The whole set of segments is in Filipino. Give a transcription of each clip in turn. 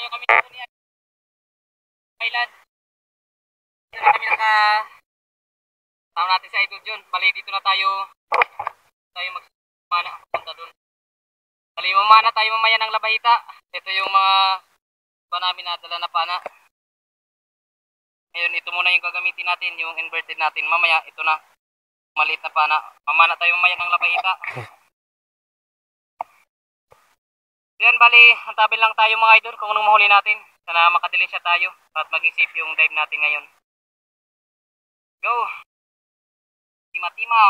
Kaya kami dito ni Island. Dito na kami tao natin sa Idol John. Bali dito na tayo magmana punta doon. Bali mamana tayo mamaya ng Labahita. Ito yung mga ba namin nadala na pana. Ngayon ito muna yung gagamitin natin, yung inverted natin. Mamaya ito na maliit na pana. Mamana tayo mamaya ng Labahita. Yan bali, hantabin lang tayo mga idol kung anong mahuli natin. Sana makadilim siya tayo at maging safe yung dive natin ngayon. Go! Tima-tima!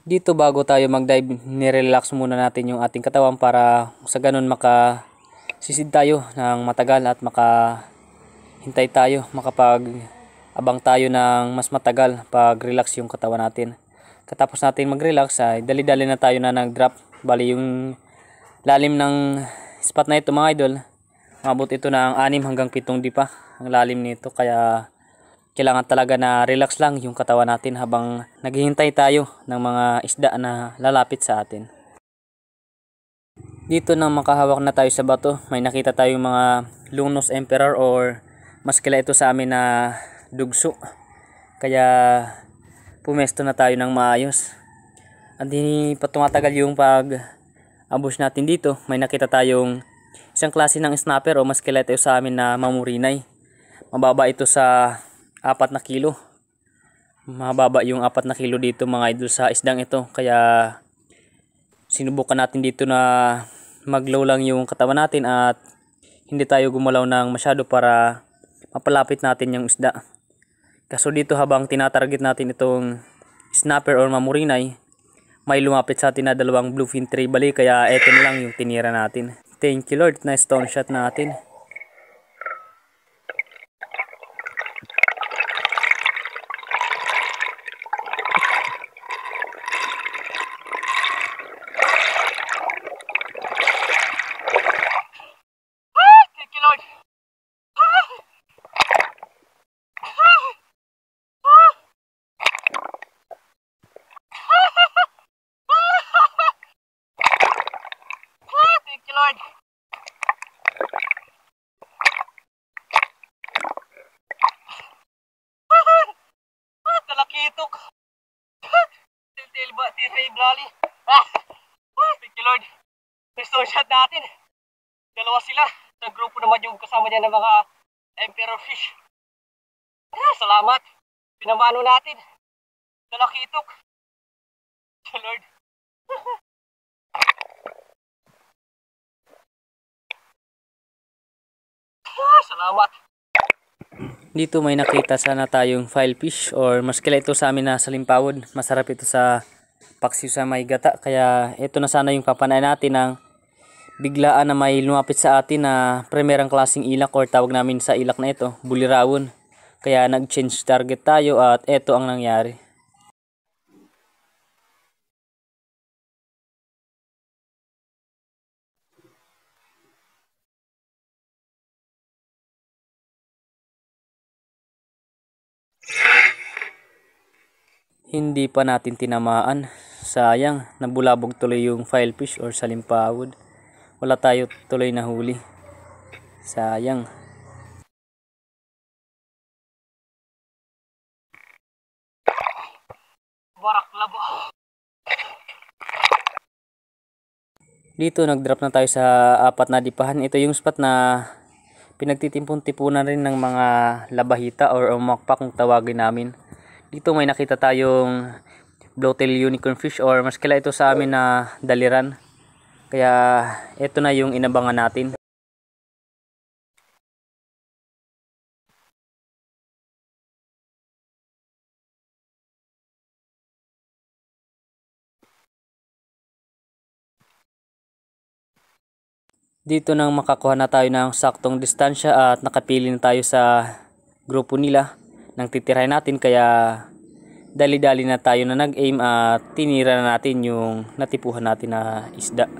Dito bago tayo mag-dive, nirelax muna natin yung ating katawan para sa ganun makasisid tayo ng matagal at makahintay tayo, makapag-abang tayo ng mas matagal pag relax yung katawan natin. Katapos natin mag-relax ay dali-dali na tayo na nag-drop. Bali yung lalim ng spot na ito mga idol, umabot ito ng 6 hanggang 7 dipa ang lalim nito, kaya kailangan talaga na relax lang yung katawan natin habang naghihintay tayo ng mga isda na lalapit sa atin. Dito nang makahawak na tayo sa bato, may nakita tayong mga Lungnose Emperor or mas kilala ito sa amin na dugso. Kaya pumesto na tayo ng maayos. At hindi pa tumatagal yung pag-ambush natin dito. May nakita tayong isang klase ng snapper o mas kilala ito sa amin na mamurinay. Mababa ito sa 4 na kilo. Mababa yung 4 na kilo dito mga idol sa isdang ito. Kaya sinubukan natin dito na mag-low lang yung katawan natin at hindi tayo gumalaw ng masyado para mapalapit natin yung isda. Kaso dito habang tinatarget natin itong snapper or mamurinay, may lumapit sa atin na 2 bluefin tray bali, kaya eto na lang yung tinira natin. Thank you Lord, na stone shot natin. Thank you Lord! Thank you Lord! Talakitok! Tiltil ba? Tilray Brally! Thank you Lord! Stone shot natin! Dalawa sila. Sa grupo naman yung kasama niya ng mga emperor fish. Salamat! Pinamano natin! Talakitok! Thank you Lord! Salamat! Dito may nakita sana tayong filefish or mas kilala ito sa amin na salimpawod. Masarap ito sa paksiw sa may gata. Kaya ito na sana yung papanain natin ng biglaan na may lumapit sa atin na primerang klaseng ilak or tawag namin sa ilak na ito, bulirawon. Kaya nag-change target tayo at ito ang nangyari. Hindi pa natin tinamaan. Sayang, nabulabog tuloy yung filefish or salimpawod. Wala tayo tuloy na huli. Sayang. Baraklabo! Dito nag-drop na tayo sa 4 na dipahan. Ito yung spot na pinagtitimpon-tipunan rin ng mga labahita or umakpak kung tawagin namin. Dito may nakita tayong blowtail unicorn fish or mas kilala ito sa amin na daliran. Kaya ito na yung inabangan natin. Dito nang makakuha na tayo ng saktong distansya at nakapili na tayo sa grupo nila nang titirahin natin, kaya dali-dali na tayo na nag-aim at tinira na natin yung natipuhan natin na isda.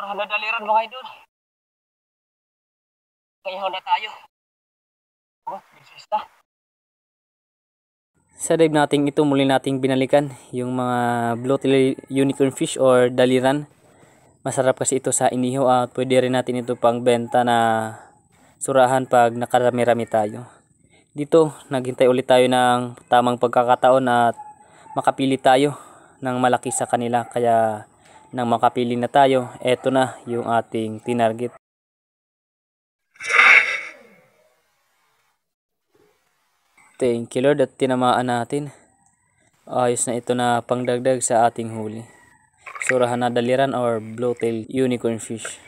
Surahan na daliran mga idol. Ngayon na tayo. Oh, bigsista. Sa dive nating ito, muli nating binalikan yung mga blue-tailed unicorn fish or daliran. Masarap kasi ito sa inihaw at pwede rin natin ito pang benta na surahan pag nakarami-rami tayo. Dito, naghintay ulit tayo ng tamang pagkakataon at makapili tayo ng malaki sa kanila. Kaya nang makapili na tayo, eto na yung ating tinarget. Thank you Lord at tinamaan natin. Ayos na ito na pangdagdag sa ating huli. Surahan na daliran or blue-tailed unicorn fish.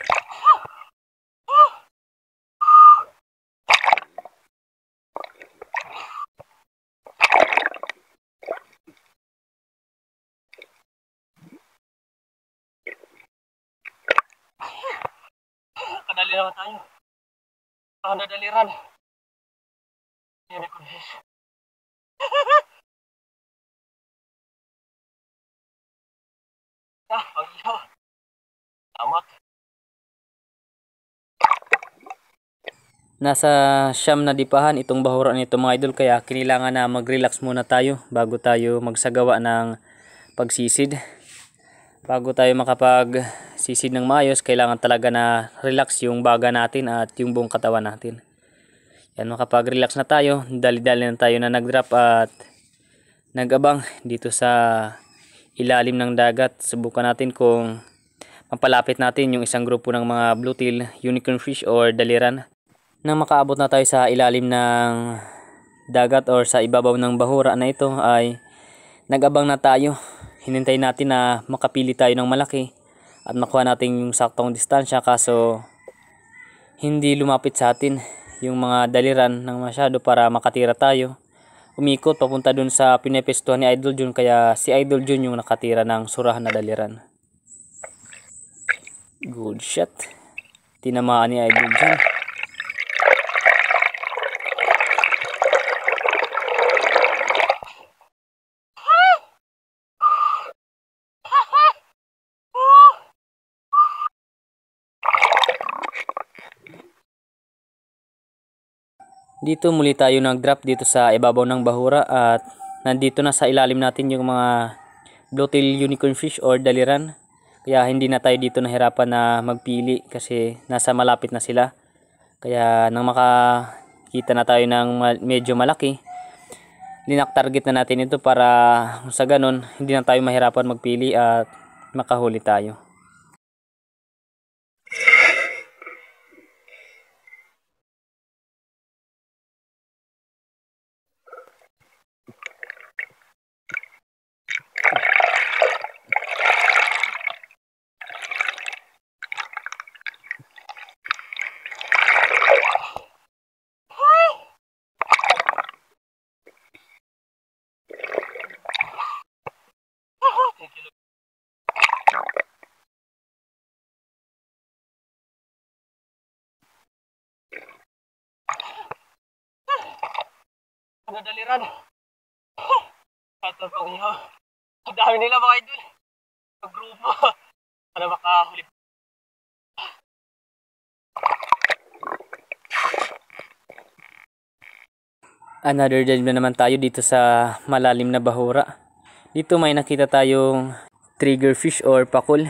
Kadali naman tayo. Surahan na daliran. Unicorn fish. Ang ihaw. Tamat. Nasa siyam na dipahan itong bahura nito mga idol, kaya kailangan na mag-relax muna tayo bago tayo magsagawa ng pagsisid. Bago tayo makapag-sisid ng maayos, kailangan talaga na relax yung baga natin at yung buong katawan natin. Yan, makapag-relax na tayo, dali-dali na tayo na nag-drop at nag-abang dito sa ilalim ng dagat. Subukan natin kung mapalapit natin yung isang grupo ng mga blue-tailed unicorn fish or daliran. Nang makaabot na tayo sa ilalim ng dagat or sa ibabaw ng bahura na ito, ay nag-abang na tayo. Hinintay natin na makapili tayo ng malaki at makuha natin yung saktong distansya, kaso hindi lumapit sa atin yung mga daliran ng masyado para makatira tayo. Umikot papunta dun sa pinepestuhan ni Idol Jun, kaya si Idol Jun yung nakatira ng surahan na daliran. Good shot. Tinamaan ni Idol Jun. Dito muli tayo nag-drop dito sa ibabaw ng bahura at nandito na sa ilalim natin yung mga blue-tailed unicorn fish or daliran. Kaya hindi na tayo dito nahirapan na magpili kasi nasa malapit na sila. Kaya nang makakita na tayo ng medyo malaki, linak-target na natin ito para sa ganun hindi na tayo mahirapan magpili at makahuli tayo. Ano daliran? Ito pang ihaw. Ang dami nila mga idol. Ang grupo. Sana makahuli. Another dive na naman tayo dito sa malalim na bahura. Dito may nakita tayong triggerfish or pakul.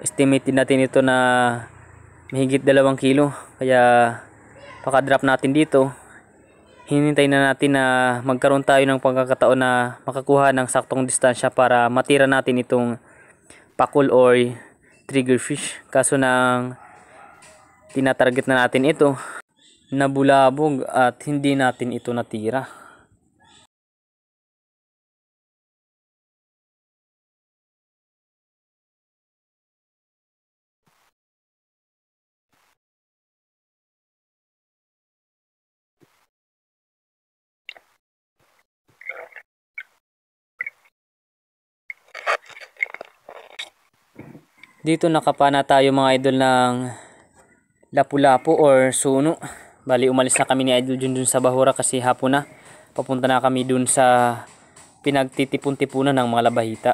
Estimated natin ito na mahigit 2 kilo. Kaya paka-drop natin dito, hinintay na natin na magkaroon tayo ng pagkakataon na makakuha ng saktong distansya para matira natin itong pakul or triggerfish. Kaso nang tinatarget na natin ito, nabulabog at hindi natin ito natira. Dito nakapana tayo mga idol ng lapu-lapu or suno. Bali umalis na kami ni Idol Jun dun sa bahura kasi hapon na. Papunta na kami dun sa pinagtitipon-tipunan ng mga labahita.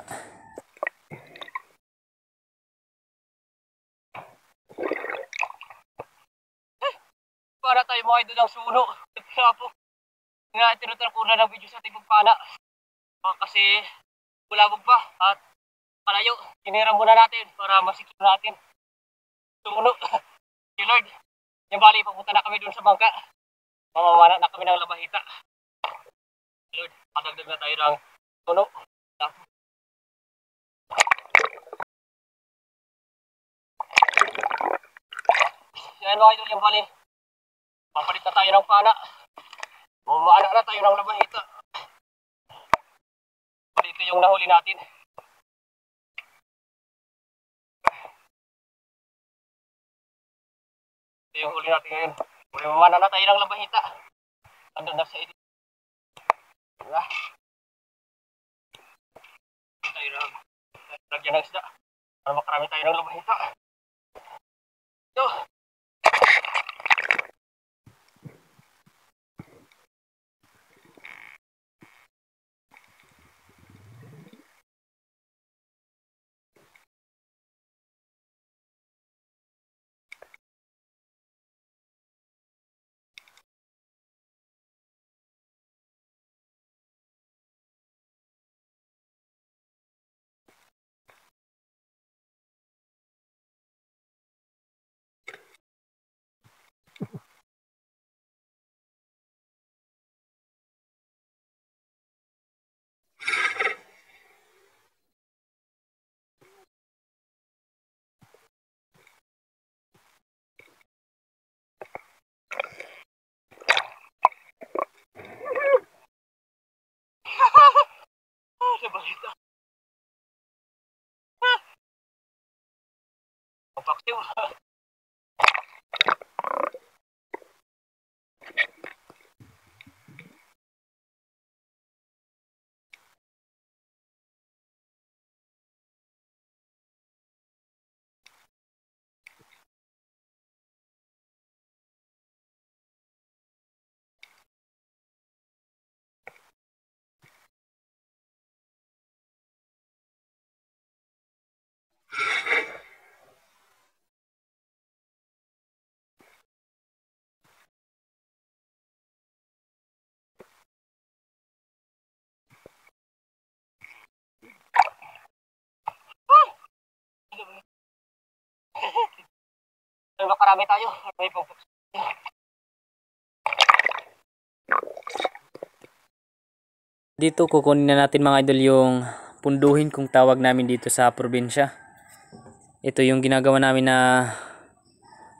na tayo mga idol ng suno. Kaya po, nga tinutan ko na ng video sa ating pagpana. Kasi bulabog pa at palayo. Tinira muna natin para masikip natin. Suno. Dear Lord, yung bali, papunta na kami dun sa bangka. Mamamana na kami ng labahita. Lord, padagdag na tayo ng suno. Yan mga idol, yung bali. Papalit na tayo ng pana. Mamamana na tayo ng labahita. Ito yung nahuli natin. Ito yung huli natin ngayon. Mamamana na tayo ng labahita. Andun na sa edit. Diba? Tayo lang. Lagyan ng isda. Para makarami tayo ng labahita. Ito. Labahita. Paksiw. Makarami tayo. May pupuk. Dito kukunin na natin mga idol yung punduhin kung tawag namin dito sa probinsya. Ito yung ginagawa namin na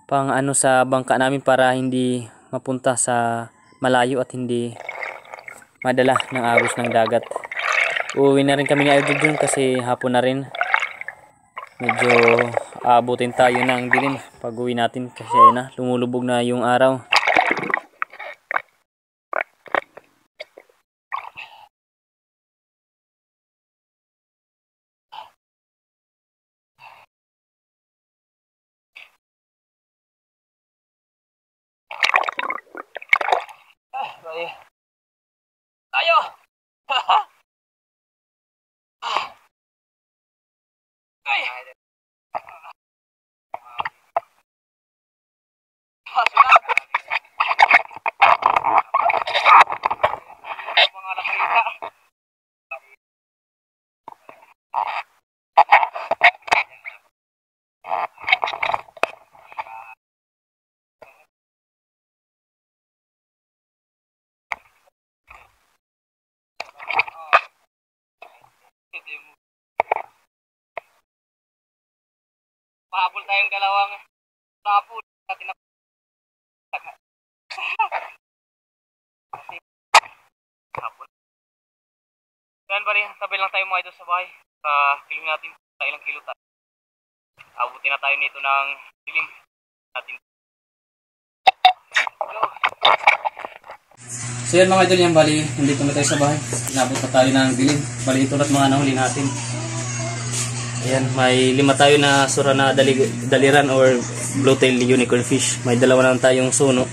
pang ano sa bangka namin para hindi mapunta sa malayo at hindi madala ng agos ng dagat. Uuwi na rin kami ng idol dun kasi hapon na rin. Medyo aabutin tayo ng dilim pag uwi natin kasi na lumulubog na yung araw. Tayo! Ay! Mga labahita. Pahabol tayong dalawang tapon natin na hapon. Yan ba rin, tabi lang tayo mga idol sa bahay. Kilim natin sa ilang kilo tayo. Abutin na tayo nito ng dilim natin. So yan mga idol, yan bali, nandito na tayo sa bahay. Inabot na tayo ng dilim. Bali ito na't mga nahuli natin. Ayan, may 5 tayo na sura na daliran or blue-tailed unicorn fish. May 2 na tayong suno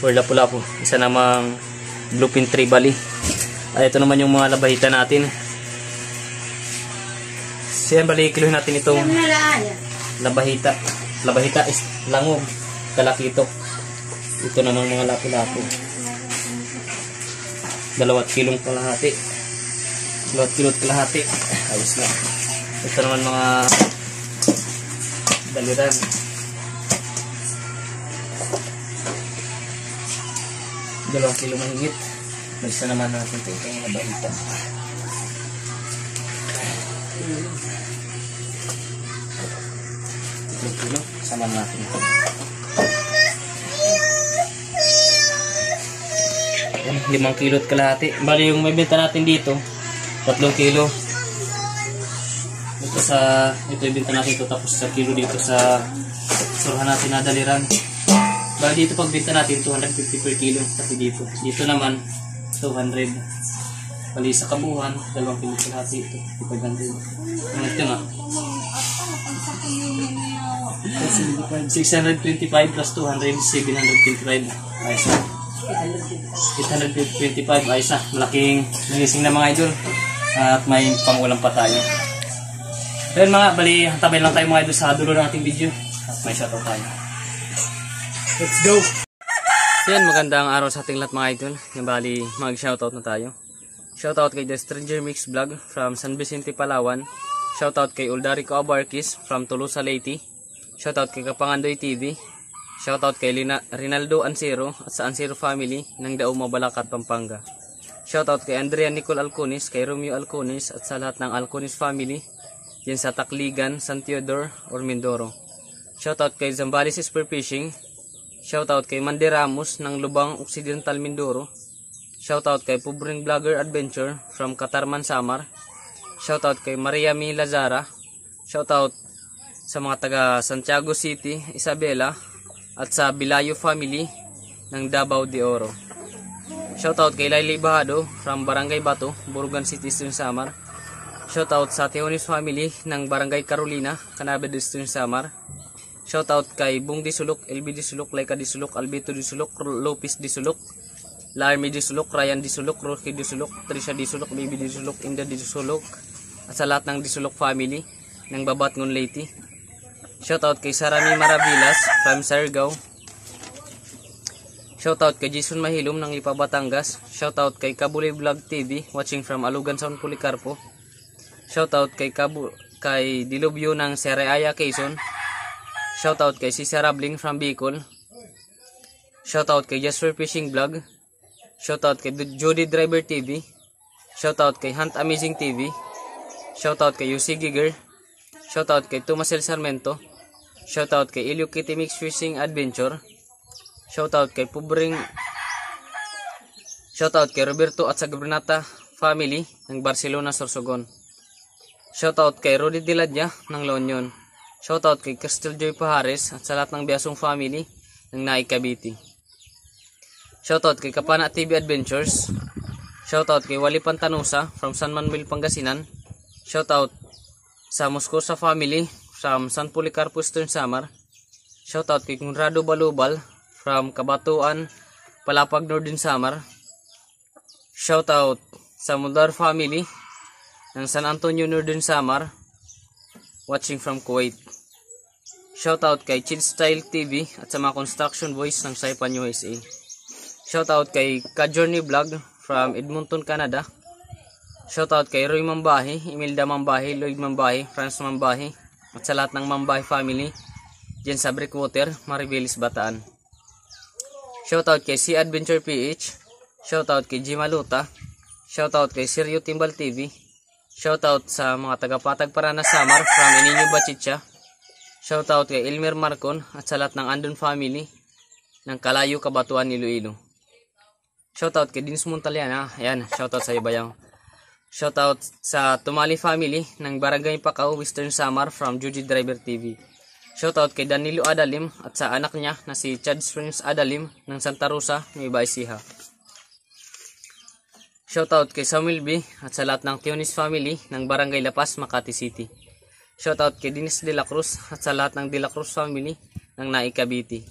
or lapu-lapu. Isa namang bluefin tree bali. Ay, ito naman yung mga labahita natin. So yan, bali, kiluhin natin itong labahita. Labahita is langog, kalakitok. Ito naman mga lapu-lapu. 2 kilong kalahati. 2 kilong kalahati. Ayos na. Ito naman mga daliran. 2 kilo mahigit. Basta naman natin ito mga balita. Kilo, sama natin ito. 5 kilo at kalahati. Bali yung may benta natin dito 3 kilo. Ito ibenta natin ito, tapos sa kilo dito sa surahan natin na daliran. Bali dito pag benta natin 250 per kilo, kasi dito naman 200. Bali sa kabuhan 2 kilo kalahati ito 500. Ito nga 625 plus 200, 725. Ayos na. 825. Ayos na. Malaking nagising na mga idol. At may pangulam pa tayo. Pero mga, bali, tabay lang tayo mga idol sa dulo ng ating video. At may shoutout tayo. Let's go! So yan, magandang araw sa ating lahat mga idol. Yung bali, mag-shoutout na tayo. Shoutout kay The Stranger Mix Vlog from San Vicente, Palawan. Shoutout kay Uldarico Abarquis from Tolosa, Leyte. Shoutout kay Kapangandoy TV. Shoutout kay Rinaldo Ansero at sa Ansero family ng Dauma, Balacat, Pampanga. Shoutout kay Andrea Nicole Alconis, kay Romeo Alconis at sa lahat ng Alconis family yan sa Tacligan, San Teodoro or Mindoro. Shoutout kay Zambales Spearfishing. Shoutout kay Mandy Ramos ng Lubang Occidental, Mindoro. Shoutout kay Pubring Vlogger Adventure from Katarman, Samar. Shoutout kay Maria Mi Lazara. Shoutout sa mga taga Santiago City, Isabela at sa Bilayo family ng Davao de Oro. Shoutout kay Laili Bahado from Barangay Bato, Burugan City, Samar. Shoutout sa Teonis family ng Barangay Carolina, Canabe District, Samar. Shoutout kay Bung Disulok, LB Disulok, Laika Disulok, Albito Disulok, Lopez Disulok, Larmy Disulok, Ryan Disulok, Rocky Disulok, Trisha Disulok, Baby Disulok, Inda Disulok at sa lahat ng Disulok family ng Babatngon, Leyte. Shoutout kay Sarami Maravillas from Sargao. Shoutout kay Jason Mahilom ng Lipa, Batangas. Shoutout kay Kabuli Vlog TV watching from Alugan, San Policarpo. Shoutout kay Dilubyo ng Sereaya, Quezon. Shoutout kay Cesar Rabling from Bicol. Shoutout kay Jasper Fishing Vlog. Shoutout kay Jody Driver TV. Shoutout kay Hunt Amazing TV. Shoutout kay Yusi Giger. Shoutout kay Tomasel Sarmento. Shoutout kay Ilyo Kitty Mix Fishing Adventure. Shoutout kay Pubring. Shoutout kay Roberto at sa Gabernata family ng Barcelona, Sorsogon. Shoutout kay Rudy Diladya ng La Union. Shoutout kay Crystal Joy Pahares at sa lahat ng Biasong family ng Naik, Cavite. Shoutout kay Kapana TV Adventures. Shoutout kay Wali Pantanusa from San Manuel, Pangasinan. Shoutout sa Moscosa family from San Policarpo, Eastern Samar. Shoutout kay Conrado Balubal from Kabatuan, Palapag, Northern Samar. Shoutout sa Mudar family ng San Antonio, Northern Samar watching from Kuwait. Shoutout kay Chill Style TV at sa mga construction boys ng Saipan, USA. Shoutout kay Ka-Journey Vlog from Edmonton, Canada. Shoutout kay Roy Mambahi, Imelda Mambahi, Lloyd Mambahi, Franz Mambahi at sa lahat ng Mambahi family dyan sa Breakwater, Maribelis, Bataan. Shoutout kay Si Adventure PH. Shoutout kay Jimaluta. Shoutout kay Sergio Timbal TV. Shoutout sa mga taga-Patag Paranas, Samar from Ininyo, Bachicha. Shoutout kay Elmer Marcon at sa lahat ng Andon family ng Kalayo, Kabatuan, Iloilo. Shoutout kay Dins Montaliana. Ayan, shoutout sa ibayang. Shoutout sa Tumali family ng Barangay Pacao, Western Samar from Juji Driver TV. Shoutout kay Danilo Adalim at sa anak niya na si Chad Springs Adalim ng Santa Rosa, Nueva Ecija. Shoutout kay Samuel B at sa lahat ng Tionis family ng Barangay Lapas, Makati City. Shoutout kay Dennis De La Cruz at sa lahat ng De La Cruz family ng Naik, Cavite.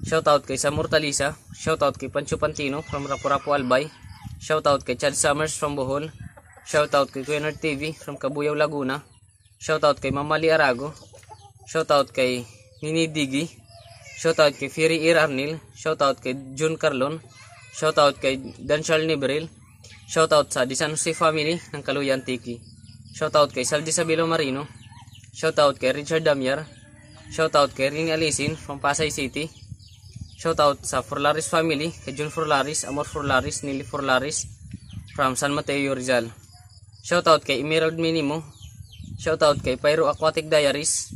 Shoutout kay Samur Talisa. Shoutout kay Pancho Pantino from Rapu-Rapu, Albay. Shoutout kay Chad Summers from Bohol. Shoutout kay Kuyanar TV from Cabuyao, Laguna. Shoutout kay Mamali Arago. Shoutout kay Nini Digi. Shoutout kay Fury Ear Arnil. Shoutout kay June Carlon. Shoutout kay Danshal Nibril. Shoutout sa Disan Jose family ng Kaluyan Tiki. Shoutout kay Saldi Sabilo Marino. Shoutout kay Richard Damiar. Shoutout kay Rini Alisin from Pasay City. Shoutout sa Forlaris family, kay June Forlaris, Amor Forlaris, Nili Forlaris from San Mateo Rizal. Shoutout kay Emerald Minimo. Shoutout kay Pyro Aquatic Diaries.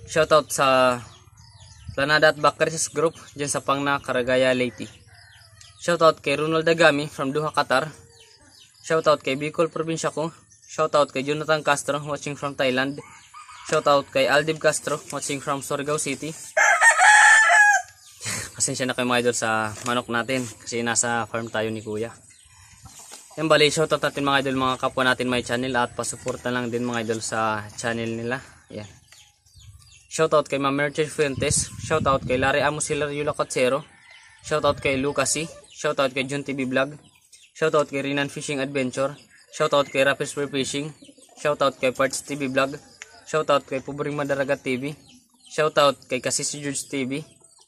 Shoutout sa Planada at Bakarises Group dyan sa Pangna, Caragaya, Leyte. Shoutout kay Ronald Dagami from Doha, Qatar. Shoutout kay Bicol Probinsya ko. Shoutout kay Jonathan Castro watching from Thailand. Shoutout kay Aldib Castro watching from Surigao City. Pasensya na kayo mga idol sa manok natin kasi nasa farm tayo ni Kuya. Yan bali, shoutout natin mga idol, mga kapwa natin may channel at pasuporta lang din mga idol sa channel nila. Yan. Shoutout kay Ma'am Merchel Fuentes. Shoutout kay Larry Amos Hilario Lacatsero. Shoutout kay Lucasy. Shoutout kay Jun TV Vlog. Shoutout kay Rinan Fishing Adventure. Shoutout kay Rapid Spear Fishing. Shoutout kay Parts TV Vlog. Shoutout kay Pubring Madaragat TV. Shoutout kay Kasisi George TV.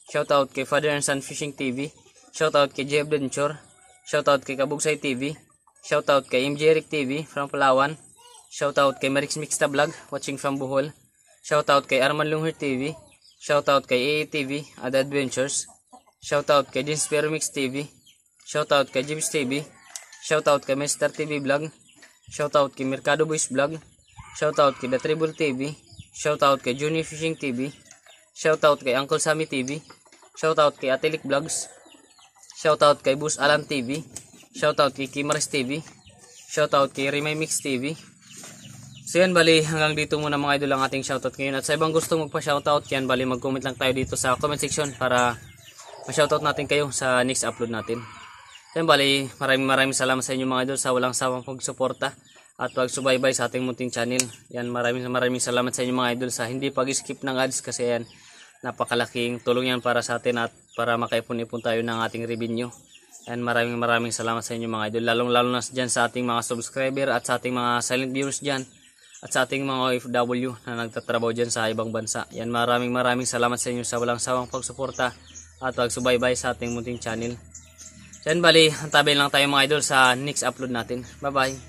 Shoutout kay Father and Son Fishing TV. Shoutout kay J Adventure. Shoutout kay Kabugsay TV. Shoutout kay MJ Eric TV from Palawan. Shoutout kay Marix Mixta Vlog watching from Bohol. Shoutout kay Arman Lunghir TV. Shoutout kay AA TV Ada Adventures. Shoutout kay Dinspero Mix TV. Shoutout kay Jibs TV. Shoutout kay Mr. TV Vlog. Shoutout kay Mercado Boys Vlog. Shoutout kay The Tribal TV. Shoutout kay Junior Fishing TV. Shoutout kay Uncle Sammy TV. Shoutout kay Atelik Vlogs. Shoutout kay Bus Alan TV. Shoutout kay Kimaris TV. Shoutout kay Remay Mix TV. So yan bali, hanggang dito muna mga idol ang ating shoutout ngayon. At sa ibang gusto magpa-shoutout, yan bali mag-comment lang tayo dito sa comment section para ma-shoutout natin kayo sa next upload natin. Yan bali, maraming salamat sa inyo mga idol sa walang sawang pagsuporta at pagsubaybay sa ating munting channel. Yan, maraming salamat sa inyo mga idol sa hindi pag-skip ng ads kasi yan, napakalaking tulong yan para sa atin at para makaipon-ipon tayo ng ating revenue. Yan, maraming salamat sa inyo mga idol. Lalong-lalo na dyan sa ating mga subscriber at sa ating mga silent viewers dyan at sa ating mga OFW na nagtatrabaho dyan sa ibang bansa. Yan, maraming salamat sa inyo sa walang sawang pagsuporta at pagsubaybay sa ating munting channel. Yan bali, antabayin lang tayo mga idol sa next upload natin. Bye bye.